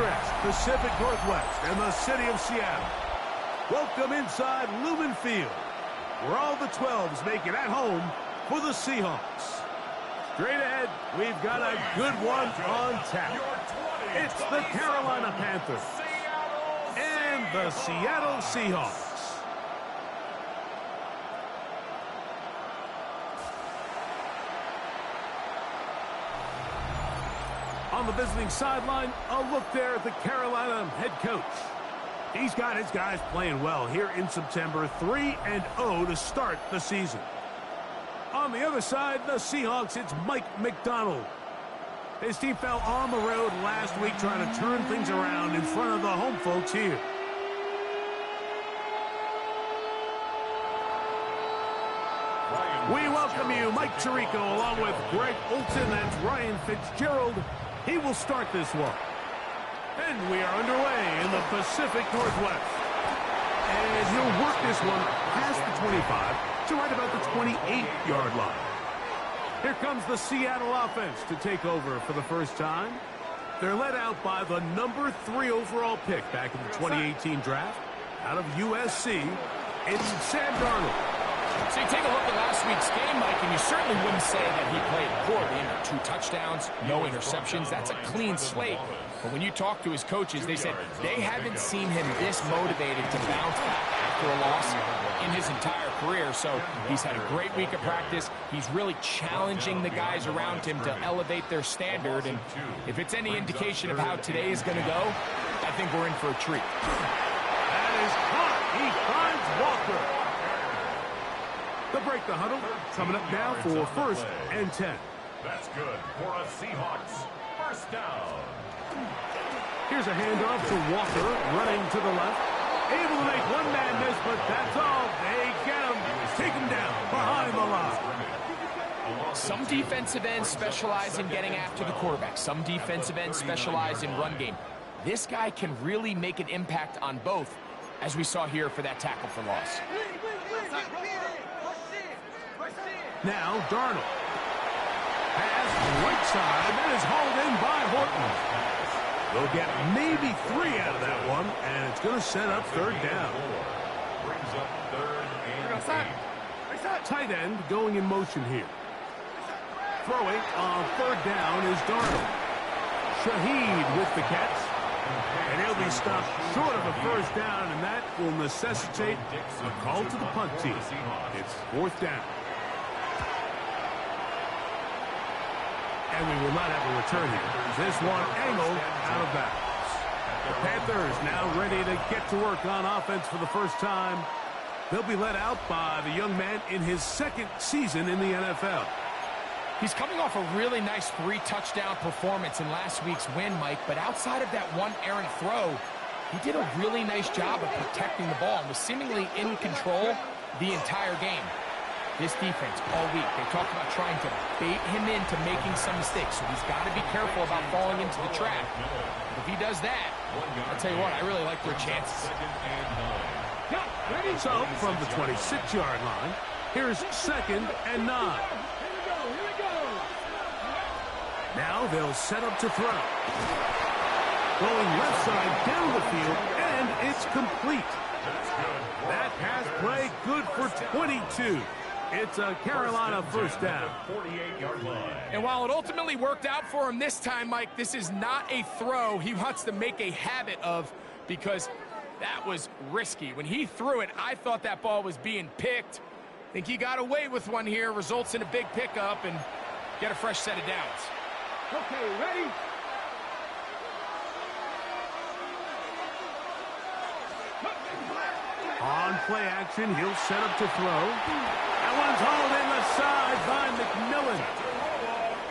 picturesque Pacific Northwest and the city of Seattle. Welcome inside Lumen Field, where all the 12s make it at home for the Seahawks. Straight ahead, we've got a good one on tap. It's the Carolina Panthers and the Seattle Seahawks. On the visiting sideline, a look there at the Carolina head coach. He's got his guys playing well here in September, 3-0 to start the season. On the other side, the Seahawks, it's Mike McDonald. His team fell on the road last week trying to turn things around in front of the home folks here. We welcome you, Mike Tirico, along with Greg Olson. That's Ryan Fitzgerald. He will start this one. And we are underway in the Pacific Northwest. And he'll work this one past the 25 to right about the 28-yard line. Here comes the Seattle offense to take over for the first time. They're led out by the number 3 overall pick back in the 2018 draft. Out of USC, it's Sam Darnold. So you take a look at last week's game, Mike, and you certainly wouldn't say that he played poorly. 2 touchdowns, no interceptions. That's a clean slate. But when you talk to his coaches, they said they haven't seen him this motivated to bounce back after a loss in his entire career. So he's had a great week of practice. He's really challenging the guys around him to elevate their standard. And if it's any indication of how today is going to go, I think we're in for a treat. That is caught. He finds Walker. They'll break the huddle. Coming up now for 1st and 10. That's good for a Seahawks. First down. Here's a handoff to Walker, running to the left. Able to make one man miss, but that's all. They get him. Take him down behind the line. Some defensive ends specialize in getting after the quarterback. Some defensive ends specialize in run game. This guy can really make an impact on both, as we saw here for that tackle for loss. Now Darnold. Pass right side. That is hauled in by Horton. They'll get maybe 3 out of that one, and it's going to set up 3rd down. Brings up 3rd and 8. Tight end going in motion here. Throwing on 3rd down is Darnold. Shaheed with the catch. And he'll be stopped short of a 1st down, and that will necessitate a call to the punt team. It's 4th down. And we will not have a return here. This one angled out of bounds. The Panthers now ready to get to work on offense for the first time. They'll be led out by the young man in his 2nd season in the NFL. He's coming off a really nice 3-touchdown performance in last week's win, Mike, but outside of that one errant throw, he did a really nice job of protecting the ball and was seemingly in control the entire game. This defense all week, they talked about trying to bait him into making some mistakes, so he's got to be careful about falling into the trap. But if he does that, I'll tell you what, I really like their chances. So, from the 26-yard line, here's 2nd and 9. Now they'll set up to throw. Going left side down the field, and it's complete. That pass play good for 22. It's a Carolina 1st down. 48-yard line. And while it ultimately worked out for him this time, Mike, this is not a throw he wants to make a habit of, because that was risky. When he threw it, I thought that ball was being picked. I think he got away with one here, results in a big pickup, and get a fresh set of downs. Okay, ready? On play action, he'll set up to throw. That one's hauled in the side by McMillan.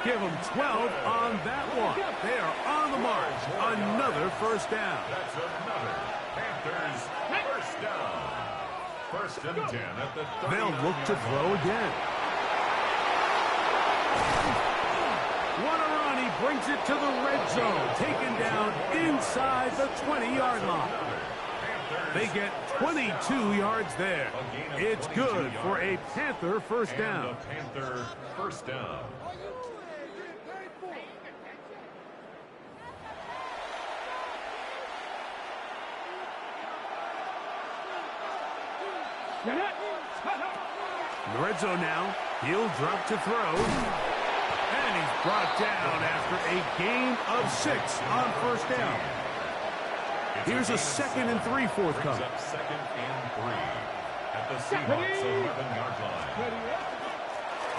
Give him 12 on that one. They are on the march. Another 1st down. That's another Panthers 1st down. 1st and 10 at the 30. They'll look to throw again. What a run. He brings it to the red zone. Taken down inside the 20-yard line. They get 22 yards there. It's good for a Panther 1st down. And a Panther 1st down. In the red zone now, he'll drop to throw. And he's brought down after a gain of 6 on first down. Here's a 2nd and 3 forthcoming. Second and 3 at the Seahawks 11-yard line.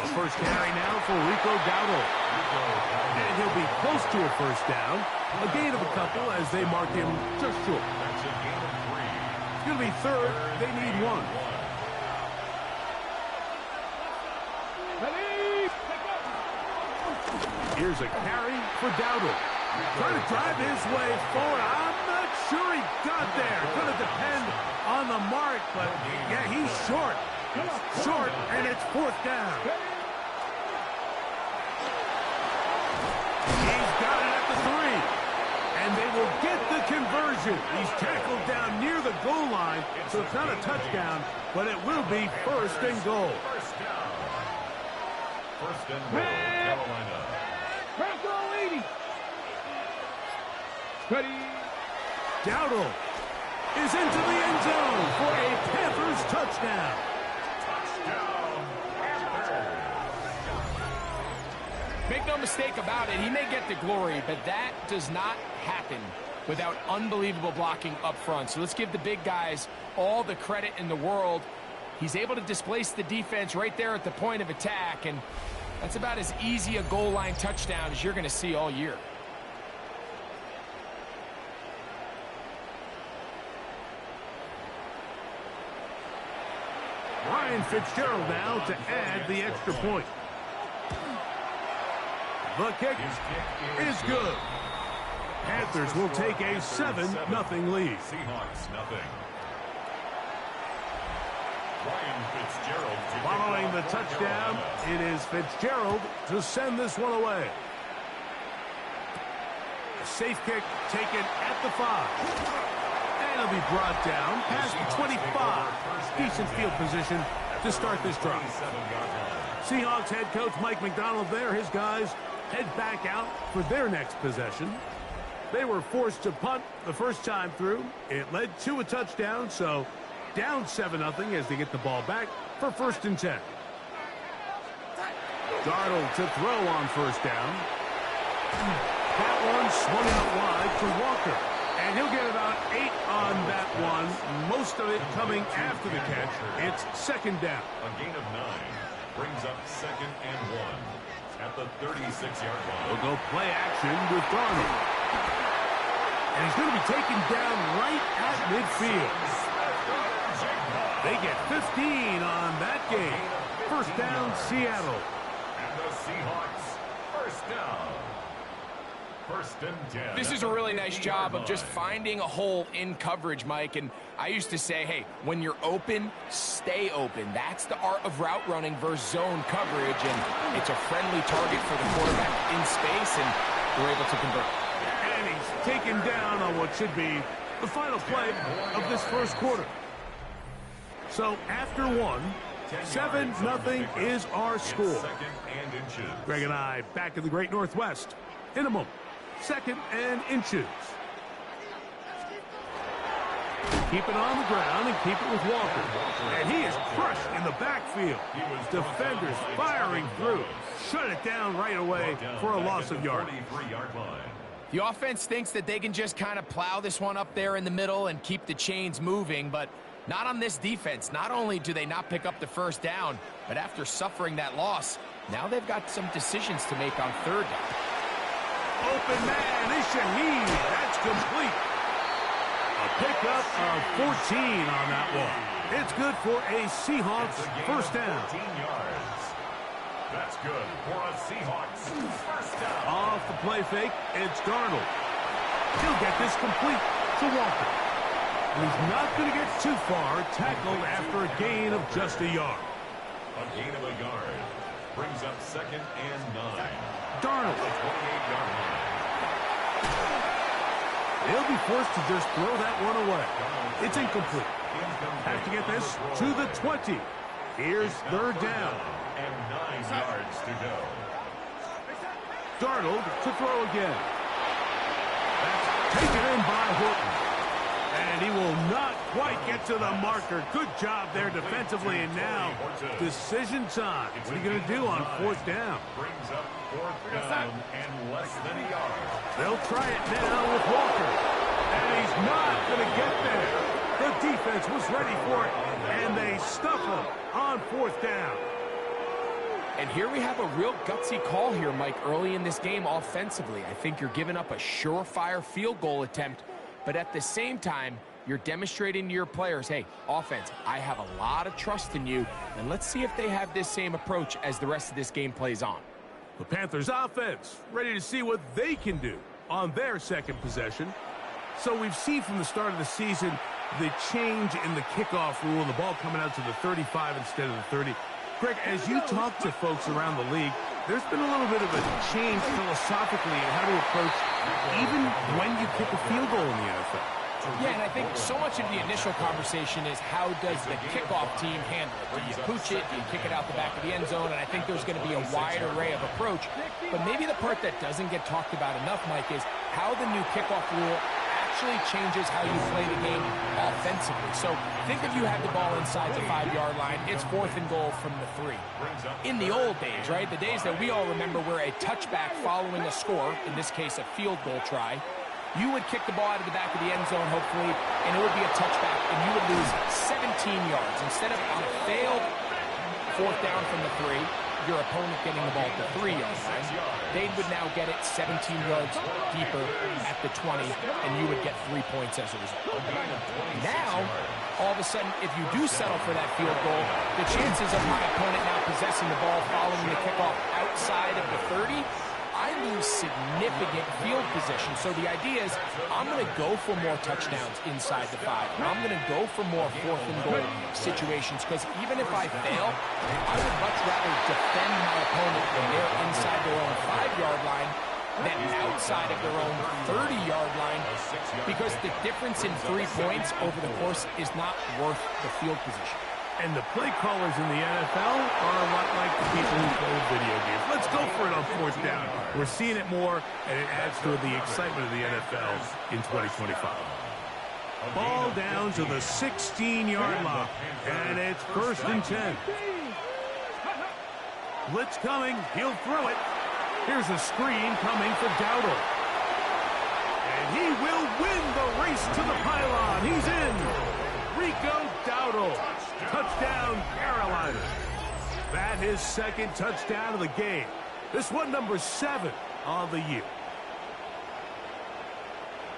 A first carry now for Rico Dowdle. And he'll be close to a first down. A gain of a couple as they mark him just short. That's a gain of 3. It's going to be 3rd. They need 1. Here's a carry for Dowdle. Trying to drive his way forward. I'm not sure he got there. Going to depend on the mark, but yeah, he's short. Short, and it's 4th down. He's got it at the 3. And they will get the conversion. He's tackled down near the goal line, so it's not a touchdown, but it will be 1st and goal. First down. First and goal, Carolina. Dowdle is into the end zone for a Panthers touchdown. Touchdown, Panthers. Make no mistake about it, he may get the glory, but that does not happen without unbelievable blocking up front. So let's give the big guys all the credit in the world. He's able to displace the defense right there at the point of attack, and that's about as easy a goal line touchdown as you're going to see all year. Ryan Fitzgerald now to add the extra point. The kick is good. Panthers will take a 7-0 lead. Seahawks nothing. Ryan Fitzgerald. Following the touchdown, it is Fitzgerald to send this one away. A safe kick taken at the 5. And it'll be brought down past the 25. Decent field position to start this drive. Seahawks head coach Mike McDonald there. His guys head back out for their next possession. They were forced to punt the first time through. It led to a touchdown, so down 7-0 as they get the ball back for 1st and 10. Darnold to throw on first down. That one swung out wide to Walker. And he'll get about 8 on that one. Most of it coming after the catch. It's 2nd down. A gain of 9 brings up 2nd and 1 at the 36-yard line. They'll go play action with Darnold. And he's going to be taken down right at midfield. They get 15 on that game. 1st down, Seattle. And the Seahawks, 1st down. 1st and 10. This is a really nice job of just finding a hole in coverage, Mike. And I used to say, hey, when you're open, stay open. That's the art of route running versus zone coverage. And it's a friendly target for the quarterback in space, and they're able to convert. And he's taken down on what should be the final play of this 1st quarter. So after 1, 7-0 is our score. 2nd and inches. Greg and I back in the Great Northwest in a moment. 2nd and inches. Keep it on the ground and keep it with Walker. And he is crushed in the backfield. Defenders firing through. Shut it down right away for a loss of yardage. The offense thinks that they can just kind of plow this one up there in the middle and keep the chains moving, but not on this defense. Not only do they not pick up the 1st down, but after suffering that loss, now they've got some decisions to make on 3rd down. Open man is Shaheed. That's complete. A pickup of 14 on that one. It's good for a Seahawks 1st down. 14 yards. That's good for a Seahawks 1st down. Off the play fake, it's Darnold. He'll get this complete to Walker. He's not going to get too far, tackled after a gain of just a yard. A gain of a yard brings up 2nd and 9. Darnold. 28-yard line. He'll be forced to just throw that one away. It's incomplete. Have to get this to the 20. Here's 3rd down. And 9 yards to go. Darnold to throw again. That's taken in by Horton. And he will not quite get to the marker. Good job there defensively. And now, decision time. What are you going to do on fourth down? Brings up fourth down and less than a yard. They'll try it now with Walker. And he's not going to get there. The defense was ready for it, and they stuff him on fourth down. And here we have a real gutsy call here, Mike, early in this game offensively. I think you're giving up a surefire field goal attempt, but at the same time, you're demonstrating to your players, hey, offense, I have a lot of trust in you, and let's see if they have this same approach as the rest of this game plays on. The Panthers offense ready to see what they can do on their second possession. So we've seen from the start of the season the change in the kickoff rule and the ball coming out to the 35 instead of the 30. Greg, as you talk to folks around the league, there's been a little bit of a change philosophically in how to approach even when you kick a field goal in the NFL. Yeah, and I think so much of the initial conversation is how does the kickoff team handle it? Do you pooch it? Do you kick it out the back of the end zone? And I think there's going to be a wide array of approach. But maybe the part that doesn't get talked about enough, Mike, is how the new kickoff rule actually changes how you play the game offensively. So think if you have the ball inside the 5-yard line, it's 4th and goal from the 3. In the old days, right, the days that we all remember where a touchback following a score, in this case a field goal try, you would kick the ball out of the back of the end zone, hopefully, and it would be a touchback, and you would lose 17 yards. Instead of on a failed 4th down from the 3, your opponent getting the ball at the 3-yard line, they would now get it 17 yards deeper at the 20, and you would get 3 points as a result. Now, all of a sudden, if you do settle for that field goal, the chances of my opponent now possessing the ball following the kickoff outside of the 30, I lose significant field position. So the idea is I'm going to go for more touchdowns inside the 5. I'm going to go for more 4th and goal situations because even if I fail, I would much rather defend my opponent when they're inside their own 5-yard line than outside of their own 30-yard line because the difference in 3 points over the course is not worth the field position. And the play callers in the NFL are a lot like the people who play video games. Let's go for it on 4th down. We're seeing it more, and it adds to the excitement of the NFL in 2025. Ball down to the 16-yard line, and it's 1st and 10. Blitz coming. He'll throw it. Here's a screen coming for Dowdle. And he will win the race to the pylon. He's in. Rico Dowdle. Touchdown, Carolina. That his second touchdown of the game. This one, number 7 on the year.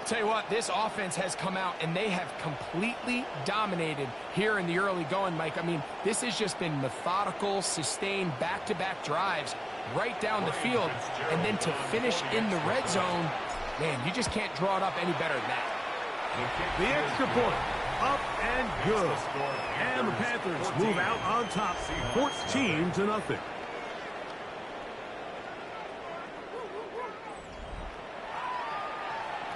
Tell you what, this offense has come out and they have completely dominated here in the early going, Mike. I mean, this has just been methodical, sustained, back-to-back drives right down the field. And then to finish in the red zone, man, you just can't draw it up any better than that. The extra point. Up and good. And the Panthers move out on top, 14-0.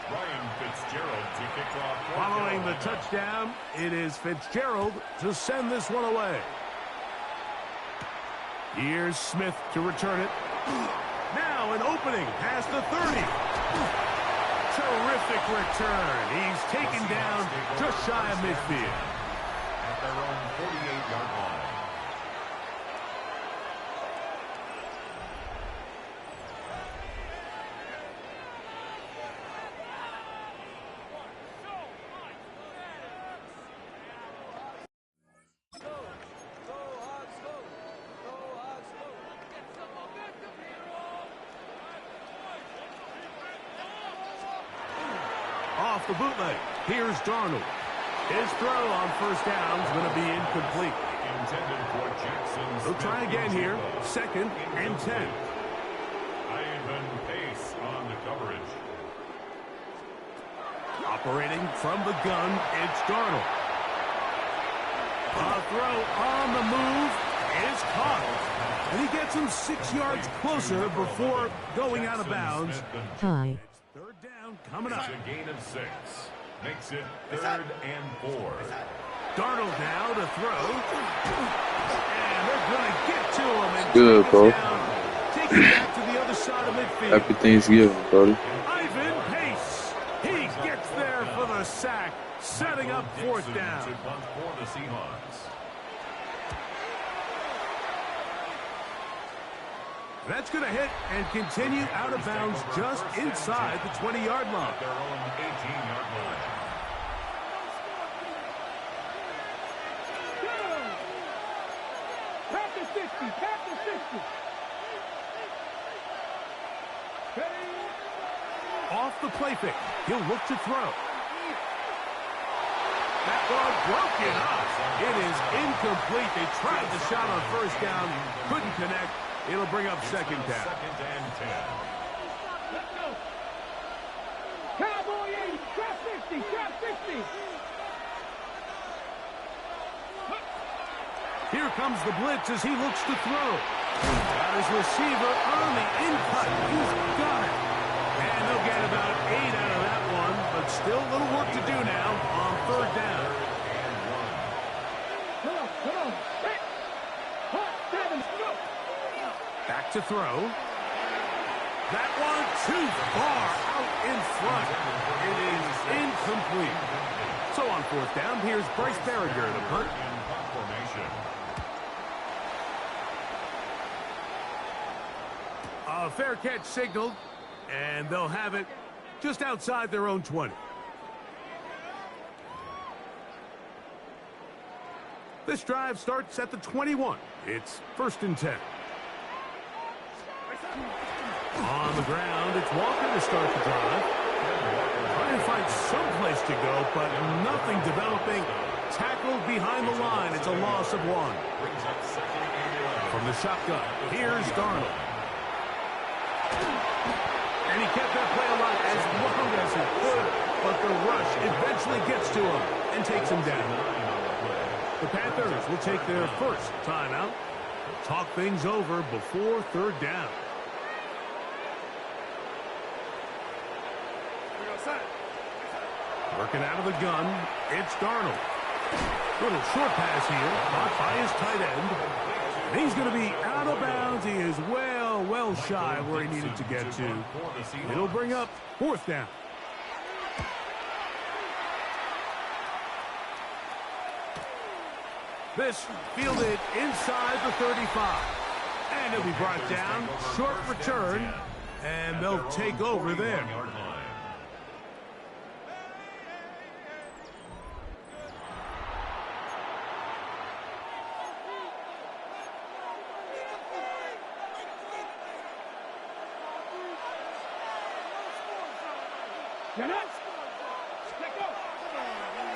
Ryan Fitzgerald to kick off. Following the touchdown, it is Fitzgerald to send this one away. Here's Smith to return it. Now an opening past the 30. Terrific return. He's taken down just shy of midfield. At their own 48-yard line. Off the bootleg. Here's Darnold. His throw on 1st down is going to be incomplete. Intended for Jackson's. They'll try again here. 2nd and 10. Ivan Pace on the coverage. Operating from the gun, it's Darnold. A throw on the move is caught. And he gets him 6 yards closer before going out of bounds. Hi. 3rd down coming up. It's a gain of 6. Makes it 3rd and 4. Darnold now to throw. And they're going to get to him. And Good, bro. Take it back to the other side of midfield. Happy Thanksgiving, buddy. Ivan Pace. He gets there for the a sack, setting up fourth down. To punt for the Seahawks. That's going to hit and continue out of bounds just inside the 20-yard line. Their own 18-yard line. Panthers 60, Panthers 60. Off the play fake, he'll look to throw. That ball broken up. It is incomplete. They tried the shot on first down, couldn't connect. It'll bring up second down. Second and 10. Let's go. Cowboy 80, trap 60, trap 60. Here comes the blitz as he looks to throw. Got his receiver on the in-cut. He's got it. And they'll get about 8 out of that one, but still a little work to do now on third down. Come on. Hey. Hot, 7, go. Back to throw. That one too far out in front. It is incomplete. So on fourth down, here's Bryce Berringer to punt. In punt formation. A fair catch signaled, and they'll have it just outside their own 20. This drive starts at the 21. It's 1st and 10. On the ground, it's Walker to start the drive. Trying to find some place to go, but nothing developing. Tackled behind the line. It's a loss of 1. Brings up second and 11. From the shotgun, here's Darnold. And he kept that play alive as long as he could, but the rush eventually gets to him and takes him down. The Panthers will take their first timeout. They'll talk things over before third down. Working out of the gun, it's Darnold. Little short pass here, caught by his tight end. And he's going to be out of bounds. He is well shy where he needed to get to. It'll bring up fourth down. This fielded inside the 35. And it'll be brought down. Short return. And they'll take over there.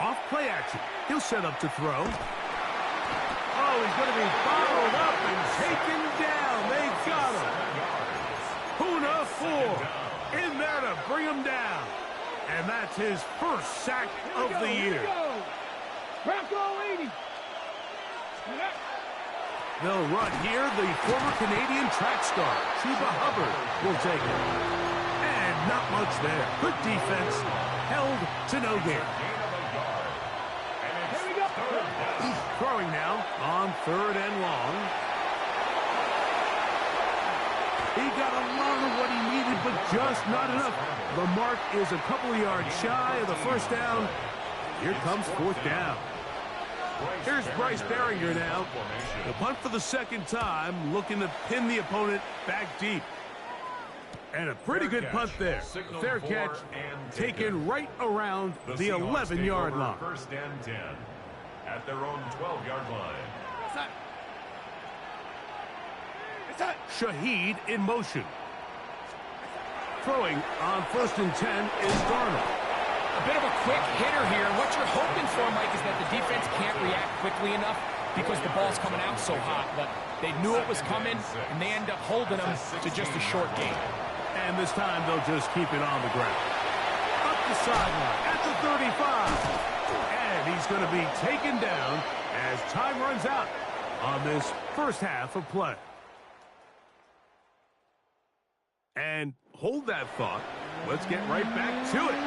Off play action. He'll set up to throw. Oh, he's going to be bottled up and taken down. They got him. Puna 4 in there to bring him down. And that's his first sack of the year. Bronco 80. They'll run here. The former Canadian track star, Chuba Hubbard, will take it. And not much there. Good defense. Held to no gain. Throwing now on 3rd and long. He got a lot of what he needed, but just not enough. The mark is a couple of yards shy of the first down. Here comes fourth down. Here's Bryce Berringer now. The punt for the second time, looking to pin the opponent back deep. And a pretty good punt there. Fair catch taken right around the 11-yard line. 1st and 10 at their own 12-yard line. Shaheed in motion. Throwing on 1st and 10 is Darnold. A bit of a quick hitter here. What you're hoping for, Mike, is that the defense can't react quickly enough because the ball's coming out so hot. But they knew it was coming, and they end up holding them to just a short gain. And this time they'll just keep it on the ground. Up the sideline at the 35. And he's going to be taken down as time runs out on this first half of play. And hold that thought. Let's get right back to it.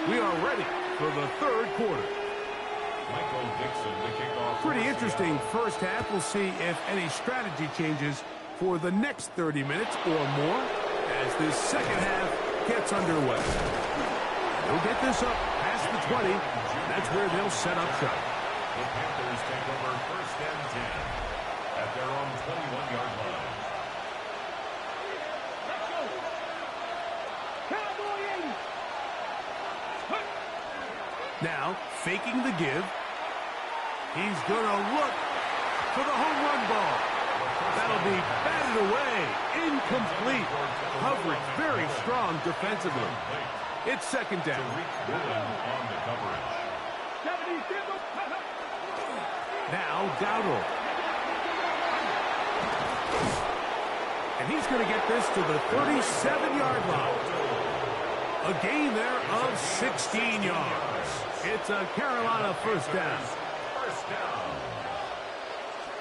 We are ready for the third quarter. Michael Dixon to kick off. Pretty interesting first half. We'll see if any strategy changes for the next 30 minutes or more as this second half gets underway. He'll get this up past the 20. That's where they'll set up shop. The Panthers take over 1st and 10 at their own 21-yard line. Now, faking the give. He's going to look for the home run ball. That'll be batted away. Incomplete. Coverage very strong defensively. It's 2nd down. On the coverage. Now, Dowdle. And he's going to get this to the 37-yard line. A gain there of 16 yards. It's a Carolina 1st down. 1st down.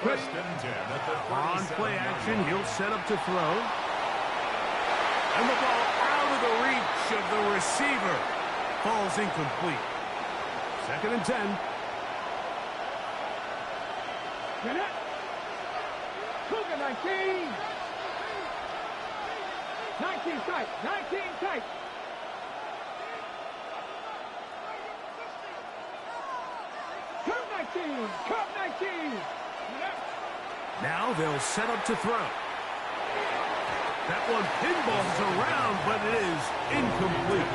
1st and 10 at the 37. On play action, he'll set up to throw. And the ball out of the reach of the receiver. Falls incomplete. 2nd and 10. Get it. Cougar 19. 19 tight. 19 tight. Curve 19. Curve 19. Now they'll set up to throw. That one pinballs around, but it is incomplete.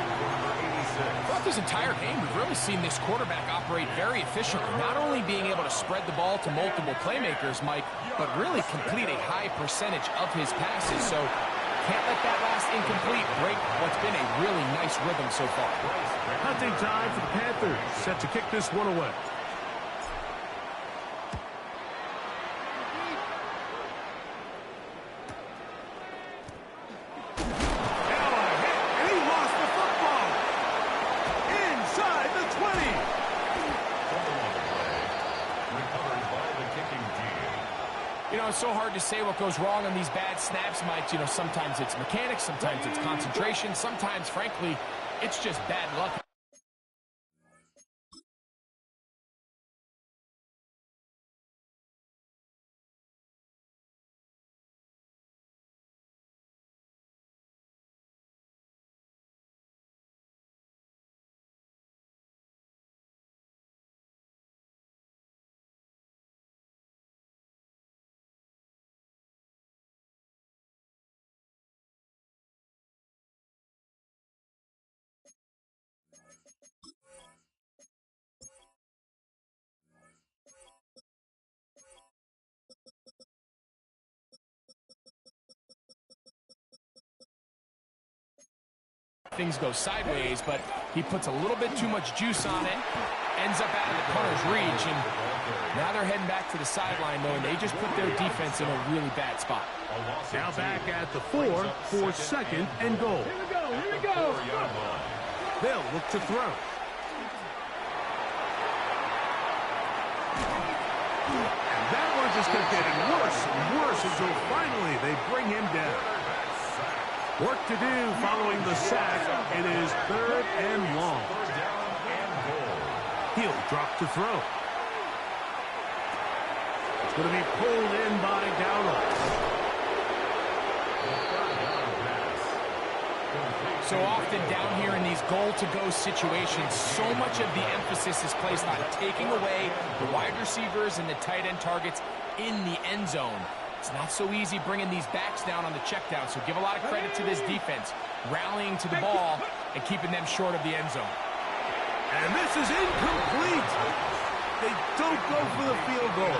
Throughout this entire game, we've really seen this quarterback operate very efficiently, not only being able to spread the ball to multiple playmakers, Mike, but really complete a high percentage of his passes. So can't let that last incomplete break what's been a really nice rhythm so far. Hunting time for the Panthers, set to kick this one away. It's so hard to say what goes wrong on these bad snaps, Mike. Sometimes it's mechanics, sometimes it's concentration, sometimes, frankly, it's just bad luck. Things go sideways, but he puts a little bit too much juice on it, ends up out of the punter's reach, and now they're heading back to the sideline, knowing they just put their defense in a really bad spot. Now back at the 4 for 2nd and goal. Here we go. Here we go. They'll look to throw. And that one just kept getting worse and worse until finally they bring him down. Work to do following the sack. It is 3rd and long. He'll drop to throw. It's going to be pulled in by Dowdle. So often down here in these goal-to-go situations, so much of the emphasis is placed on taking away the wide receivers and the tight end targets in the end zone. It's not so easy bringing these backs down on the check down, so give a lot of credit to this defense, rallying to the ball and keeping them short of the end zone. And this is incomplete. They don't go for the field goal.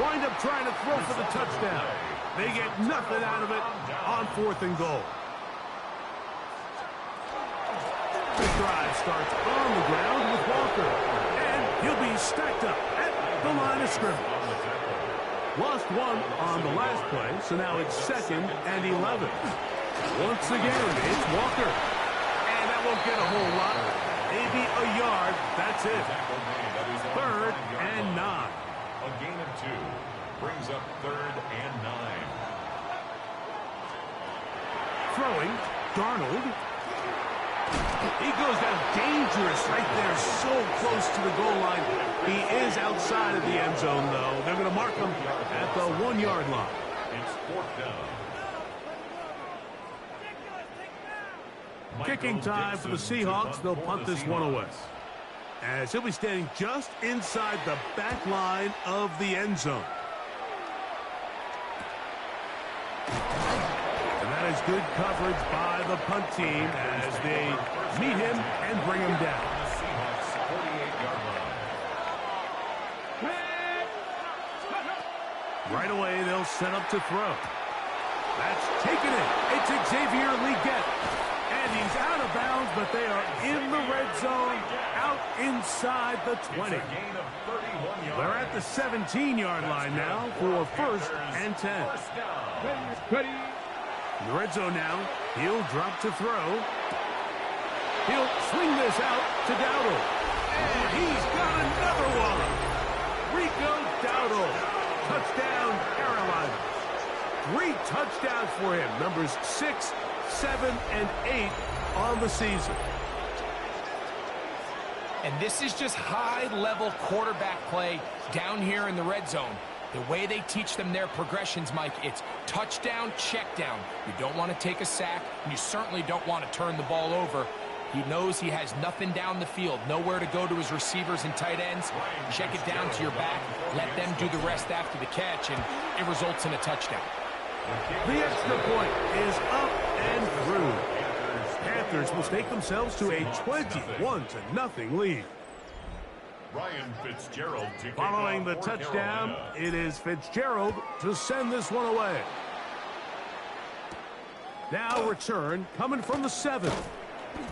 Wind up trying to throw for the touchdown. They get nothing out of it on 4th and goal. The drive starts on the ground with Walker, and he'll be stacked up at the line of scrimmage. Lost one on the last play, so now it's 2nd and 11. Once again, it's Walker. And that won't get a whole lot. Maybe a yard. That's it. 3rd and 9. A gain of 2 brings up 3rd and 9. Throwing, Darnold. He goes down dangerous right there, so close to the goal line. He is outside of the end zone, though. They're going to mark him at the 1-yard line. It's 4th down. Kicking time for the Seahawks. They'll punt this one away. as he'll be standing just inside the back line of the end zone. And that is good coverage by the punt team as they meet him and bring him down. Right away, they'll set up to throw. That's taken it. It's Xavier Leggett. And he's out of bounds, but they are in the red zone, out inside the 20. They're at the 17-yard line now for 1st and 10. In the red zone now, he'll drop to throw. He'll swing this out to Dowdle. And he's got another one. Rico Dowdle. Touchdown, Carolina. 3 touchdowns for him. Numbers 6, 7, and 8 on the season. And this is just high-level quarterback play down here in the red zone. The way they teach them their progressions, Mike, it's touchdown, check down. You don't want to take a sack, and you certainly don't want to turn the ball over. He knows he has nothing down the field, nowhere to go to his receivers and tight ends. Check it down to your back, let them do the rest after the catch, and it results in a touchdown. The extra point is up and through. Panthers will stake themselves to a 21-0 lead. Ryan Fitzgerald to Following the touchdown, it is Fitzgerald to send this one away. Now return coming from the 7.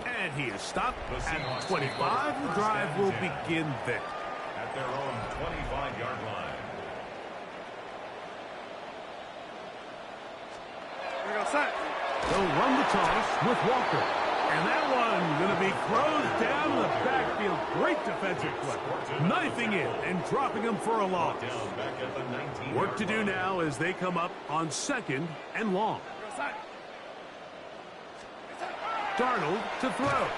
And he is stopped at 25. The drive will begin there. At their own 25-yard line. They'll run the toss with Walker. And that one going to be thrown down the backfield. Great defensive play. Knifing in and dropping him for a loss. Work to do now as they come up on 2nd and long. Darnold to throw.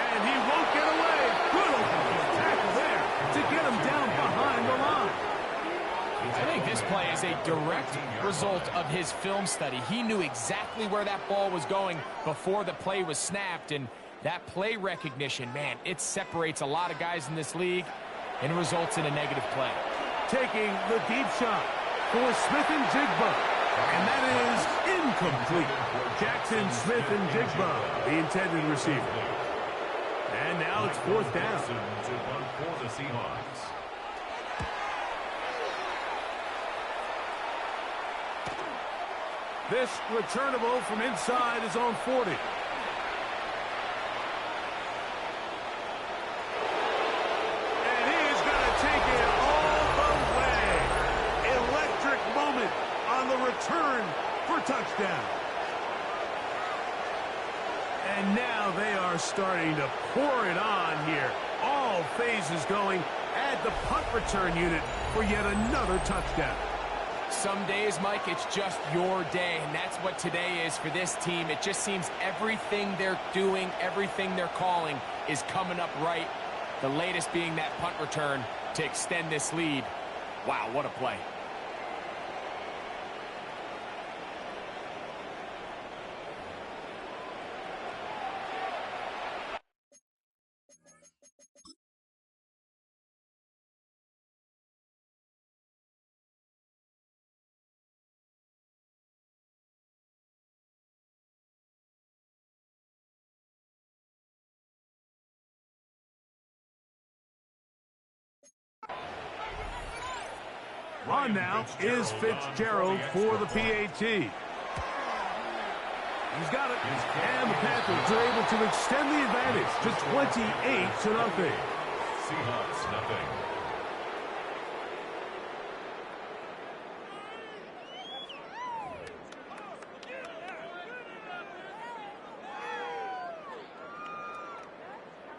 And he won't get away. Good tackle there to get him down behind the line. I think this play is a direct result of his film study. He knew exactly where that ball was going before the play was snapped, and that play recognition, man, it separates a lot of guys in this league and results in a negative play. Taking the deep shot for Smith and Jigba, and that is incomplete. Jackson Smith and Jigba, the intended receiver. And now it's 4th down. To punt for the Seahawks. This returnable from inside his own 40. And he's going to take it all the way. Electric moment on the return for touchdown. And now they are starting to pour it on here. All phases going. Add the punt return unit for yet another touchdown. Some days, Mike, it's just your day, and that's what today is for this team. It just seems everything they're doing, everything they're calling is coming up right. The latest being that punt return to extend this lead. Wow, what a play. On now is Fitzgerald for the PAT. He's got it. And the Panthers are able to extend the advantage to 28-0. Seahawks nothing.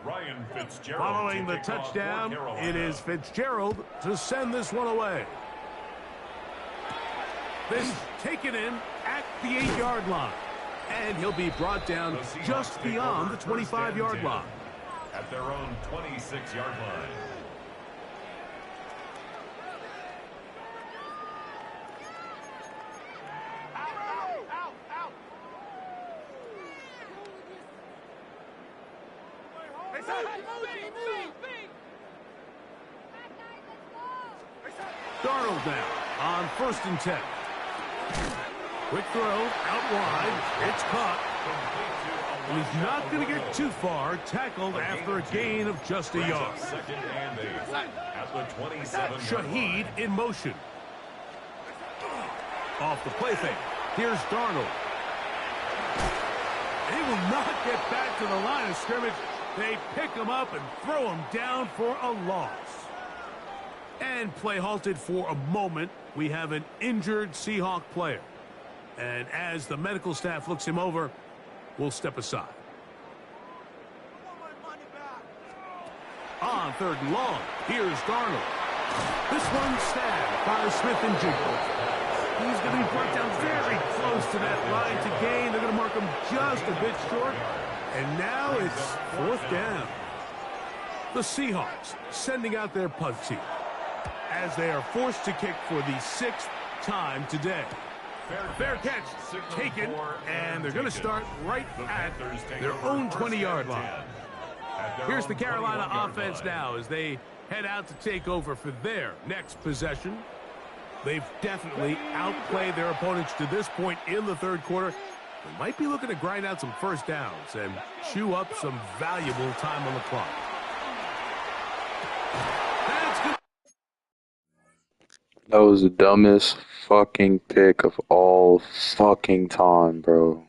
Ryan Fitzgerald. Following the touchdown, it is Fitzgerald to send this one away. This taken in at the 8-yard line. And he'll be brought down just beyond the 25-yard line. At their own 26-yard line. Darnold now on 1st and 10. Quick throw out wide. It's caught. And he's not going to get too far. Tackled after a gain of just a yard. Second and 8 at the 27. Shaheed in motion. Off the play fake. Here's Darnold. He will not get back to the line of scrimmage. They pick him up and throw him down for a loss. And play halted for a moment. We have an injured Seahawk player. And as the medical staff looks him over, we'll step aside. On 3rd and long, here's Darnold. This one stabbed by Smith and Jigba. He's going to be brought down very close to that line to gain. They're going to mark him just a bit short. And now it's 4th down. The Seahawks sending out their punt team as they are forced to kick for the 6th time today. Fair catch taken, and they're going to start right at their own 20-yard line. Here's the Carolina offense now as they head out to take over for their next possession. They've definitely outplayed their opponents to this point in the 3rd quarter. They might be looking to grind out some first downs and chew up some valuable time on the clock. That's good. That was the dumbest fucking pick of all fucking time, bro.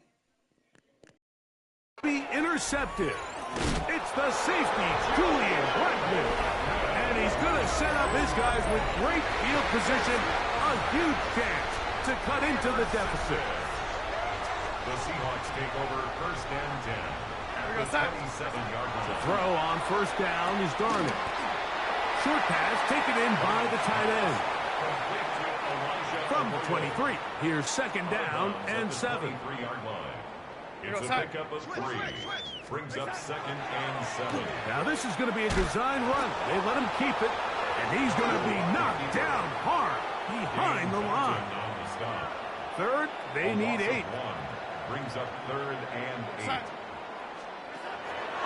Be intercepted. It's the safety, Julian Blackman. And he's going to set up his guys with great field position. A huge chance to cut into the deficit. The Seahawks take over 1st and 10 at the 27-yard line. The throw on 1st down is Darnold. Short pass taken in by the tight end. From the 23, here's 2nd down and 7. 23-yard line. It's a pickup of 3. Brings up 2nd and 7. Now this is going to be a design run. They let him keep it, and he's going to be knocked down hard behind the line. 3rd, they need 8. Brings up 3rd and 8.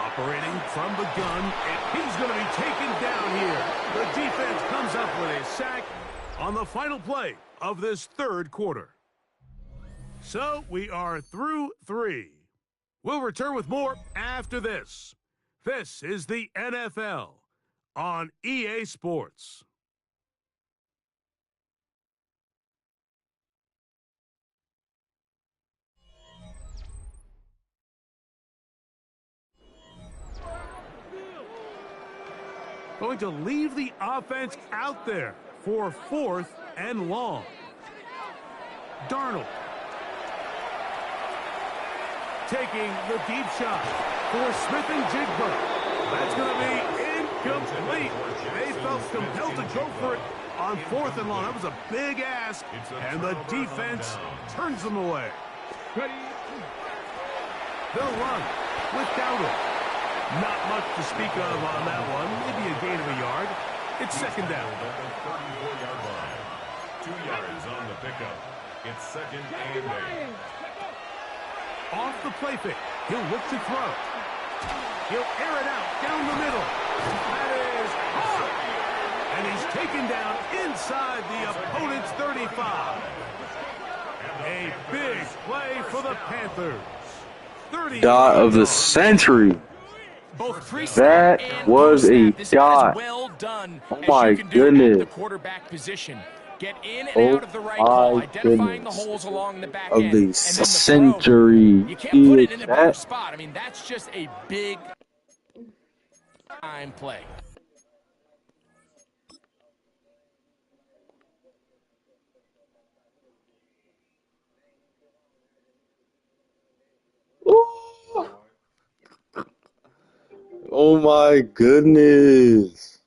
Operating from the gun, and he's going to be taken down here. The defense comes up with a sack on the final play of this 3rd quarter. So we are through 3. We'll return with more after this. This is the NFL on EA Sports. Going to leave the offense out there for 4th and long. Darnold taking the deep shot for Smith and Jigba. That's going to be incomplete. They felt compelled to go for it on 4th and long. That was a big ask, and the defense turns them away. They'll run with Dowdle. Not much to speak of on that one. Maybe a gain of a yard. It's 2nd down. 34-yard line. 2 yards on the pickup. It's 2nd and 8. Off the play fake. He'll look to throw. He'll air it out down the middle. That is hard. And he's taken down inside the opponent's 35. A big play for the Panthers. 30 Dot of the century. That was a dot. Well done. Oh my goodness. The quarterback position. Get in and out of the right hole, identifying the holes along the back end. Of the century. You can't put it in a better spot. I mean, that's just a big time play. Oh my goodness.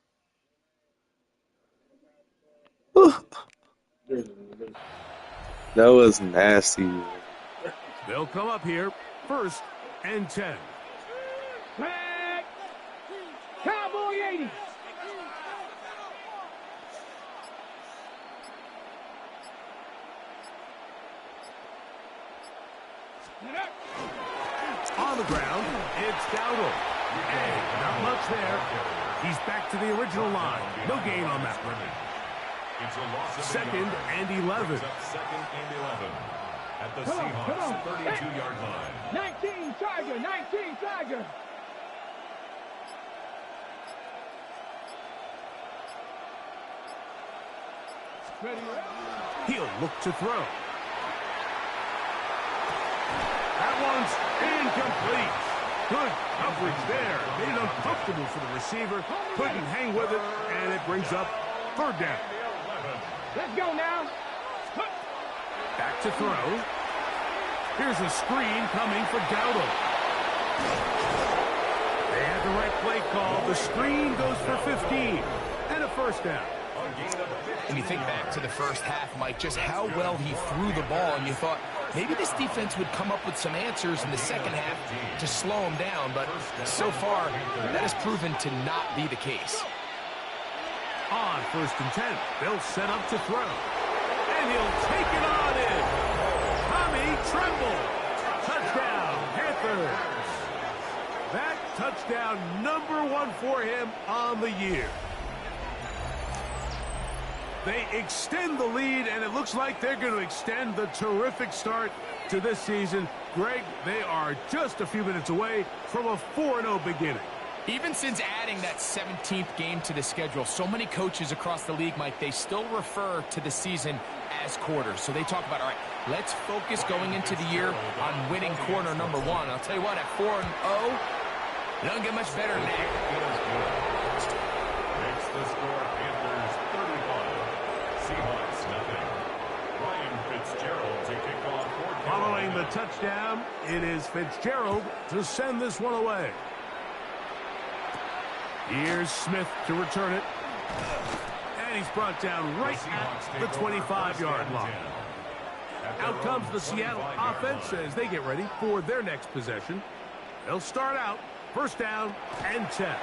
That was nasty. They'll come up here 1st and 10. Flag. Cowboy 80. On the ground, it's Dowdle. Hey, not much there. He's back to the original line. No gain on that one. It's a loss of Second and 11. Second and 11 at the Seahawks 32-yard line. 19 Tiger, 19 Tiger. He'll look to throw. That one's incomplete. Good coverage there. Made it uncomfortable for the receiver. Couldn't hang with it, and it brings up third down. Let's go now. Back to throw. Here's a screen coming for Dowdle. They had the right play call. The screen goes for 15 and a first down. And you think back to the first half, Mike, just how well he threw the ball, and you thought maybe this defense would come up with some answers in the second half to slow him down, but so far, that has proven to not be the case. On first and 10, they'll set up to throw. And he'll take it on in. Tommy Tremble. Touchdown, Panthers. That touchdown #1 for him on the year. They extend the lead, and it looks like they're going to extend the terrific start to this season. Greg, they are just a few minutes away from a 4-0 beginning. Even since adding that 17th game to the schedule, so many coaches across the league, Mike, they still refer to the season as quarters. So they talk about, all right, let's focus going into the year on winning quarter #1. I'll tell you what, at 4-0, it doesn't get much better than that. Makes the score Panthers 31. Seahawks nothing. Ryan Fitzgerald to kick off for Following the touchdown, it is Fitzgerald to send this one away. Here's Smith to return it. And he's brought down right at the 25-yard line. Out comes the Seattle offense as they get ready for their next possession. They'll start out first down and 10.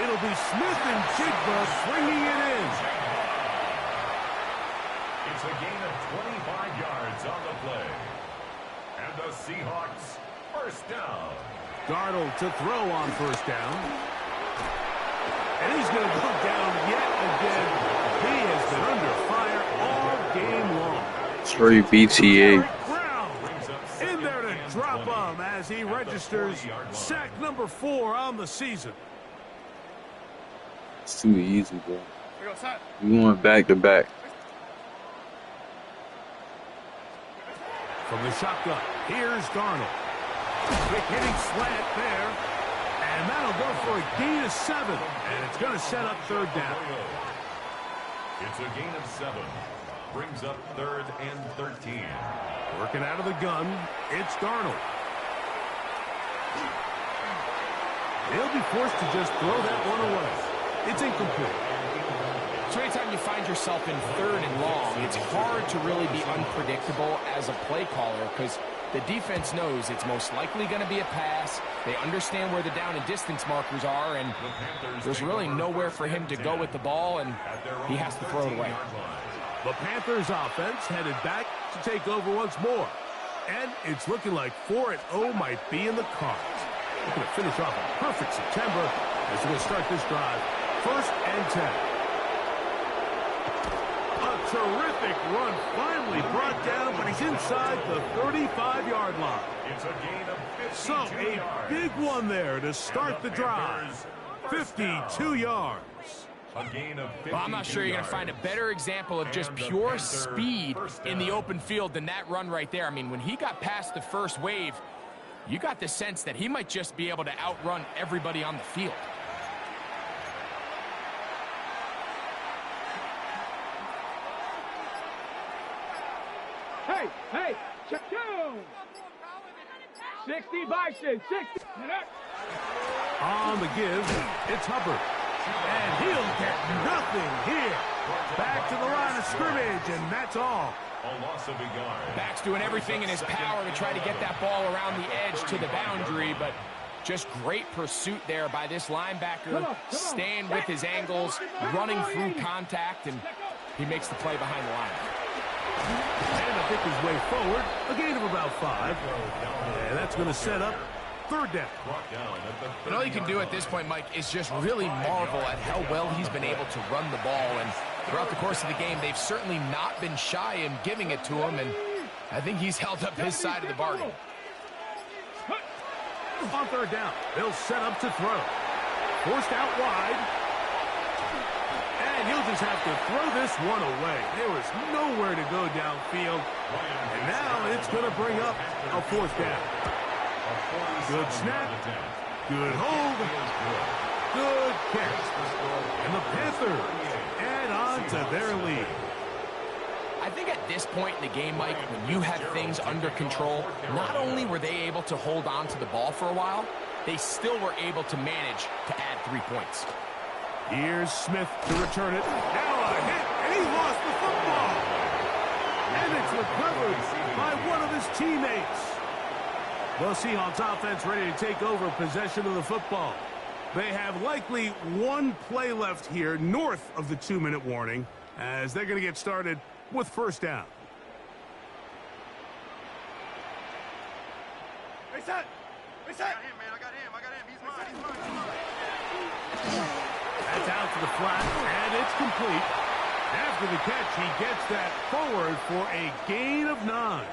It'll be Smith and Jigba swinging it in. It's a gain of 25 yards on the play. And the Seahawks first down. Darnold to throw on first down. And he's going to go down yet again. He has been under fire all game long. Sorry, BTA. In there to drop him as he registers sack #4 on the season. It's too easy, bro. We went back to back. From the shotgun, here's Darnold. Quick hitting slant there. And that'll go for a gain of 7. And it's going to set up third down. It's a gain of 7. Brings up third and 13. Working out of the gun, it's Darnold. He'll be forced to just throw that one away. It's incomplete. So anytime you find yourself in third and long, it's hard to really be unpredictable as a play caller because the defense knows it's most likely going to be a pass. They understand where the down and distance markers are, and there's really nowhere for him to go with the ball, and he has to throw it away. The Panthers offense headed back to take over once more. And it's looking like 4-0 might be in the cards. They're going to finish off a perfect September as they're going to start this drive. First and 10. A terrific run finally brought down, but he's inside the 35-yard line. It's a gain of 52 So a big one there to start the drive. 52 yards. A gain of 52 Well, I'm not sure you're going to find a better example of just pure speed in the open field than that run right there. I mean, when he got past the first wave, you got the sense that he might just be able to outrun everybody on the field. Hey, check 2. 60 Bison, 60. On the give, it's Hubbard. And he'll get nothing here. Back to the line of scrimmage, and that's all. A loss of a yard. Back's doing everything in his power to try to get that ball around the edge to the boundary, but just great pursuit there by this linebacker, staying with his angles, running through contact, and he makes the play behind the line. And a pick his way forward. A gain of about 5. And that's going to set up third down. And all you can do at this point, Mike, is just really marvel at how well he's been able to run the ball. And throughout the course of the game, they've certainly not been shy in giving it to him. And I think he's held up his side of the bargain. On third down, they'll set up to throw. Forced out wide. And he'll just have to throw this one away. There was nowhere to go downfield. And now it's going to bring up a fourth down. Good snap. Good hold. Good catch. And the Panthers add on to their lead. I think at this point in the game, Mike, when you have things under control, not only were they able to hold on to the ball for a while, they still were able to manage to add 3 points. Here's Smith to return it. Now a hit, and he lost the football. And it's recovered by one of his teammates. The Seahawks offense ready to take over possession of the football. They have likely one play left here north of the 2-minute warning as they're going to get started with first down. Reset! Reset! I got him, man. I got him. He's mine. That's out to the flat, and it's complete. After the catch, he gets that forward for a gain of 9.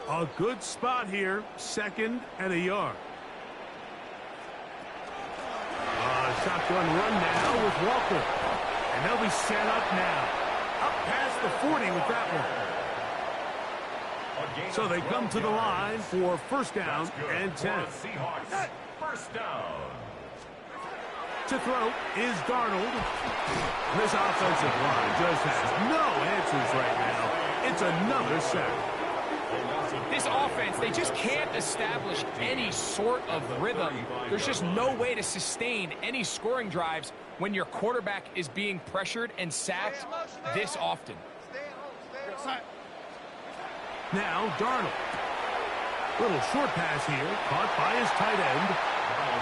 A good spot here, 2nd and a yard. Shotgun run now with Walker. And they'll be set up now. Up past the 40 with that one. So they come to the line for first down and 10. First down. To throw is Darnold. This offensive line just has no answers right now. It's another sack. This offense, they just can't establish any sort of rhythm. There's just no way to sustain any scoring drives when your quarterback is being pressured and sacked this often. Now Darnold. Little short pass here, caught by his tight end.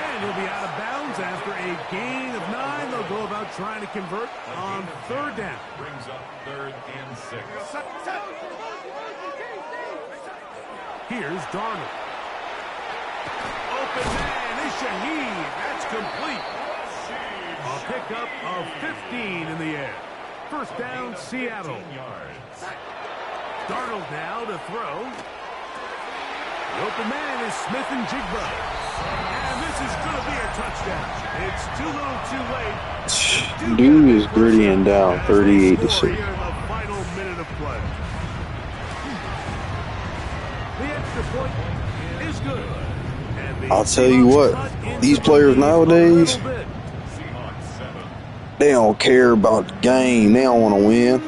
And he'll be out of bounds after a gain of 9. They'll go about trying to convert on third down. Brings up 3rd and 6. Here's Darnold. Open man is Shaheed. That's complete. A pickup of 15 in the air. First down, Seattle. Darnold now to throw. The open man is Smith and Jigba. And this is going to be a touchdown. It's too little too late. Dude is grittying down 38-6. Here in the final minute of play. The extra point is good. I'll tell you what, these players nowadays, they don't care about the game. They don't want to win.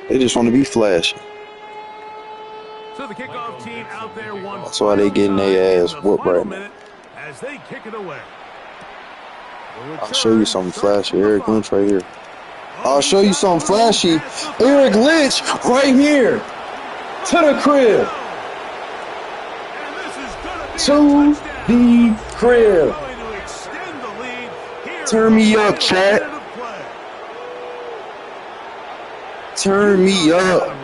They just want to be flashy. So the kickoff team out there won. That's why they getting their ass whooped right now. As they kick it away. I'll show you something flashy. Eric Lynch right here. I'll show you something flashy. Eric Lynch right here. To the crib. To the crib. Turn me up, chat. Turn me up.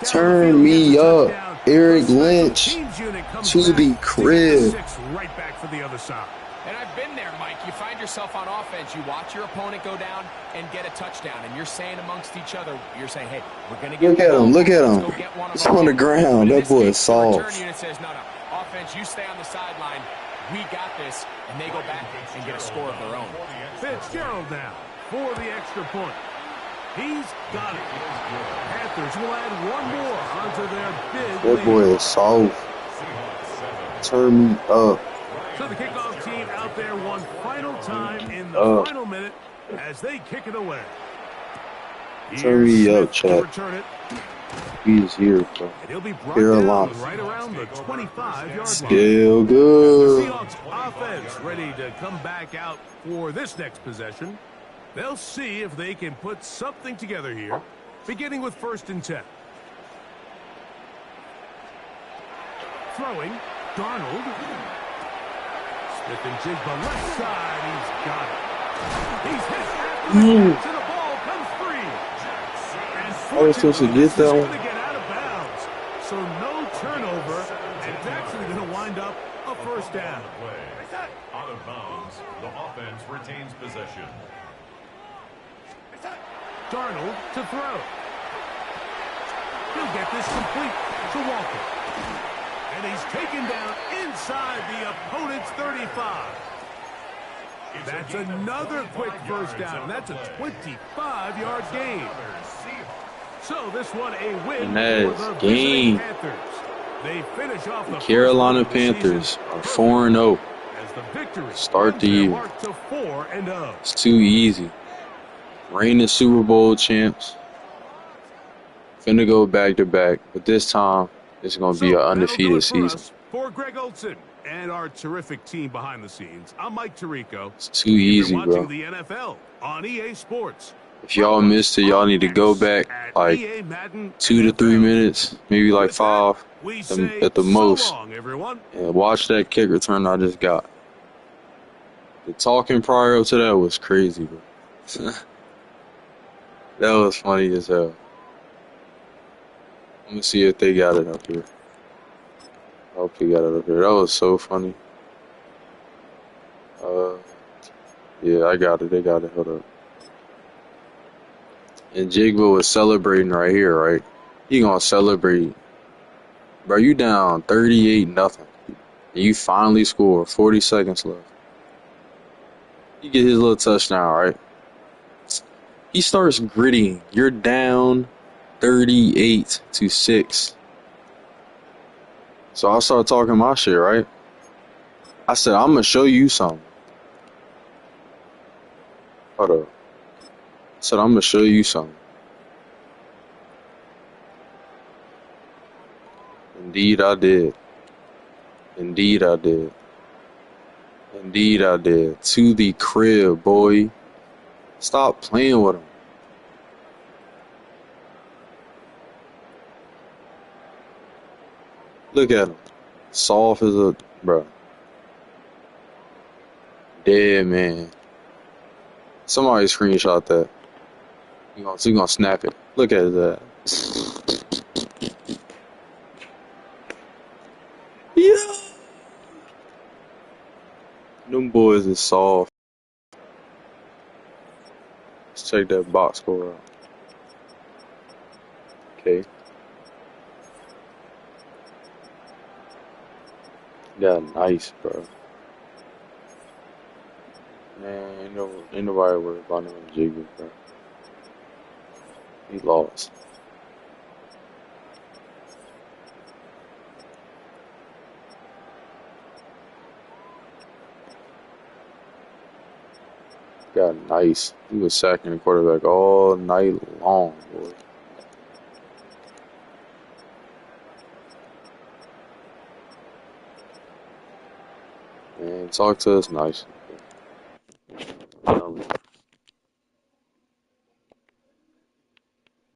Turn me up. Eric Lynch to the crib. Right back for the other side. And I've been there, Mike. You find yourself on offense, you watch your opponent go down and get a touchdown, and you're saying amongst each other, you're saying, hey, we're going to get Look at him, look at him. He's on the ground. That boy is soft. Return unit says, no, offense, you stay on the sideline. We got this, and they go back and get a score of their own. Fitzgerald now for the extra point. He's got it. Panthers will add one more onto their big lead. That boy is soft. Turn me up. So the kickoff team out there one final time in the final minute as they kick it away. Turn me up, chat. He's here, bro. And he'll be brought Carolina. down right around the 25-yard line. Still good. The Seahawks offense ready to come back out for this next possession. They'll see if they can put something together here, beginning with 1st and 10. Throwing, Darnold. Smith and Jigba left side, he's got it. He's hit after the catch, and the ball comes free. And I was supposed to fortunately, get this is that going one. to get out of bounds. So no turnover, and it's actually going to wind up a first down. Out of bounds, the offense retains possession. Darnold to throw. He'll get this complete to Walker. And he's taken down inside the opponent's 35. That's another quick first down. That's a 25-yard gain. So this one a win And that for the is game. Panthers. They finish off the Carolina Panthers are 4-0. as the victory Start the runs their year. mark to 4-0. It's too easy. Reigning Super Bowl champs. Finna go back to back, but this time it's gonna be an That'll do undefeated it for season. us. For Greg Olson and our terrific team behind the scenes, I'm Mike Tirico. It's too easy, You're watching bro. the NFL on EA Sports. If y'all missed it, y'all need to go back At like EA Madden 2 to 3 NFL. minutes, maybe like With that, 5 we say at the so most, long, everyone. and watch that kick return I just got. The talking prior to that was crazy, bro. That was funny as hell. Let me see if they got it up here. I hope they got it up here. That was so funny. Yeah, I got it. They got it. Hold up. And Jigba was celebrating right here, right? He gonna celebrate. Bro, you down 38-0. And you finally score. 40 seconds left. You get his little touchdown, right? He starts gritting. You're down 38-6. So I started talking my shit, right? I said, I'm gonna show you something. Hold up. I said, I'm gonna show you something. Indeed I did. Indeed I did. Indeed I did. To the crib, boy. Stop playing with him. Look at him. Soft as a... Bro. Dead man. Somebody screenshot that. You gonna snap it. Look at that. Yeah. Them boys is soft. Let's check that box score out. Okay. Yeah, nice, bro. Man, ain't nobody worried about no Jigga, bro. He lost. Got nice. He was sacking the quarterback all night long, boy. Man, talk to us nice.